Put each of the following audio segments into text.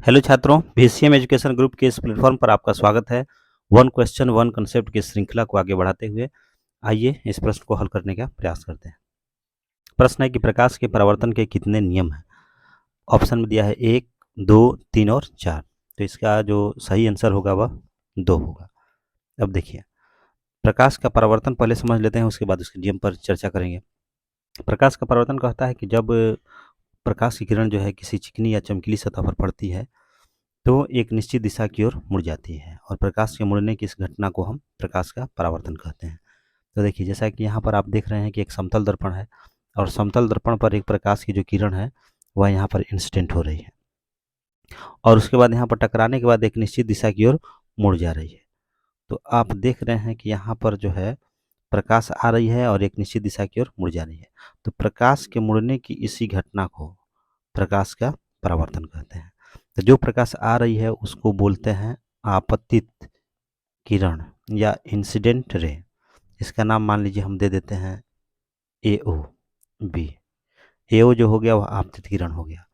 Hello छात्रों, BCM education group के इस प्लेटफॉर्म पर आपका स्वागत है। वन क्वेश्चन वन कंसेप्ट की श्रृंखला को आगे बढ़ाते हुए आइए इस प्रश्न को हल करने का प्रयास करते हैं। प्रश्न है कि प्रकाश के परावर्तन के कितने नियम हैं। ऑप्शन में दिया है 1, 2, 3 और 4। तो इसका जो सही आंसर होगा वह 2 होगा। अब देखिए, प्रकाश का परावर्तन पहले समझ लेते हैं, उसके बाद उसके नियम पर चर्चा करेंगे। प्रकाश का परावर्तन कहता है कि जब प्रकाश की किरण जो है किसी चिकनी या चमकीली सतह पर पड़ती है तो एक निश्चित दिशा की ओर मुड़ जाती है और प्रकाश के मुड़ने की इस घटना को हम प्रकाश का परावर्तन कहते हैं। तो देखिए, जैसा कि यहाँ पर आप देख रहे हैं कि एक समतल दर्पण है और समतल दर्पण पर एक प्रकाश की जो किरण है वह यहाँ पर इंसिडेंट हो रही है और उसके बाद यहाँ पर टकराने के बाद एक निश्चित दिशा की ओर मुड़ जा रही है। तो आप देख रहे हैं कि यहाँ पर जो है प्रकाश आ रही है और एक निश्चित दिशा की ओर मुड़ जा रही है। तो प्रकाश के मुड़ने की इसी घटना को प्रकाश का परावर्तन कहते हैं। तो जो प्रकाश आ रही है उसको बोलते हैं आपतित किरण या इंसिडेंट रे। इसका नाम मान लीजिए हम दे देते हैं एओ बी। एओ जो हो गया वह आपतित किरण हो गया।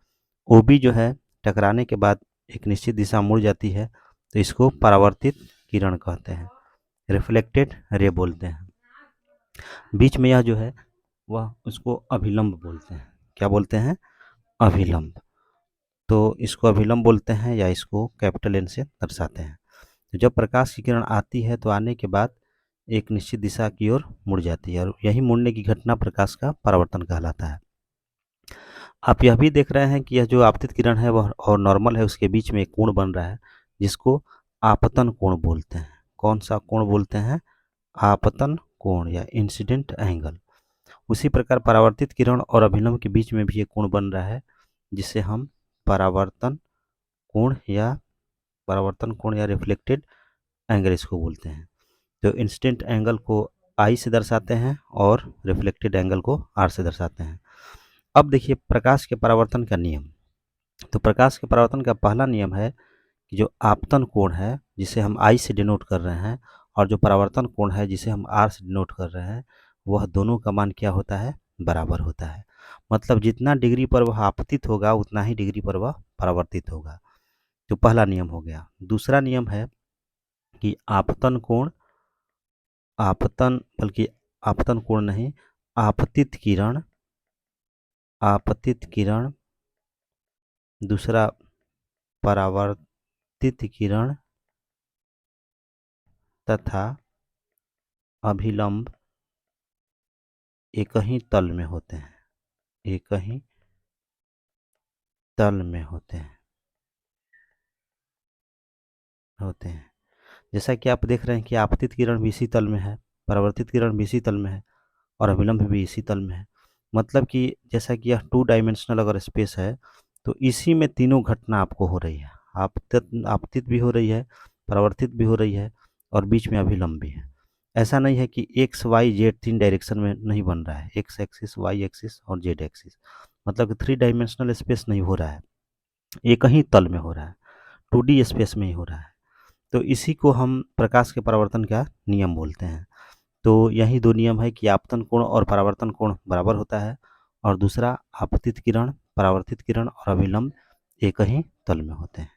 ओबी जो है टकराने के बाद एक निश्चित दिशा मुड़ जाती है तो इसको परावर्तित किरण कहते हैं, रिफ्लेक्टेड रे बोलते हैं। बीच में यह जो है वह उसको अभिलंब बोलते हैं। क्या बोलते हैं? अभिलंब। तो इसको अभिलंब बोलते हैं या इसको कैपिटल एन से दर्शाते हैं। तो जब प्रकाश की किरण आती है तो आने के बाद एक निश्चित दिशा की ओर मुड़ जाती है और यही मुड़ने की घटना प्रकाश का परावर्तन कहलाता है। आप यह भी देख रहे हैं कि यह जो आपतित किरण है वह और नॉर्मल है उसके बीच में एक कोण बन रहा है जिसको आपतन कोण बोलते हैं। कौन सा कोण बोलते हैं? आपतन कोण या इंसिडेंट एंगल। उसी प्रकार परावर्तित किरण और अभिलंब के बीच में भी एक कोण बन रहा है जिसे हम परावर्तन कोण या रिफ्लेक्टेड एंगल इसको बोलते हैं। तो इंसिडेंट एंगल को आई से दर्शाते हैं और रिफ्लेक्टेड एंगल को आर से दर्शाते हैं। अब देखिए प्रकाश के परावर्तन का नियम। तो प्रकाश के परावर्तन का पहला नियम है कि जो आपतन कोण है जिसे हम आई से डिनोट कर रहे हैं और जो परावर्तन कोण है जिसे हम आर से डिनोट कर रहे हैं वह दोनों का मान क्या होता है? बराबर होता है। मतलब जितना डिग्री पर वह आपतित होगा उतना ही डिग्री पर वह परावर्तित होगा। तो पहला नियम हो गया। दूसरा नियम है कि आपतन कोण नहीं, आपतित किरण दूसरा परावर्तित किरण तथा अभिलंब एक ही तल में होते हैं, जैसा कि आप देख रहे हैं कि आपतित किरण भी इसी तल में है, परावर्तित किरण भी इसी तल में है और अभिलंब भी इसी तल में है। मतलब कि जैसा कि यह 2 डायमेंशनल अगर स्पेस है तो इसी में तीनों घटना आपको हो रही है। आपतित भी हो रही है, परावर्तित भी हो रही है और बीच में अभिलंब भी है। ऐसा नहीं है कि एक्स वाई जेड 3 डायरेक्शन में नहीं बन रहा है, एक्स एक्सिस, वाई एक्सिस और जेड एक्सिस। मतलब कि 3 डायमेंशनल स्पेस नहीं हो रहा है, एक ही तल में हो रहा है, 2D स्पेस में ही हो रहा है। तो इसी को हम प्रकाश के परावर्तन का नियम बोलते हैं। तो यही 2 नियम है कि आपतन कोण और परावर्तन कोण बराबर होता है और दूसरा आपतित किरण, परावर्तित किरण और अभिलंब एक ही तल में होते हैं।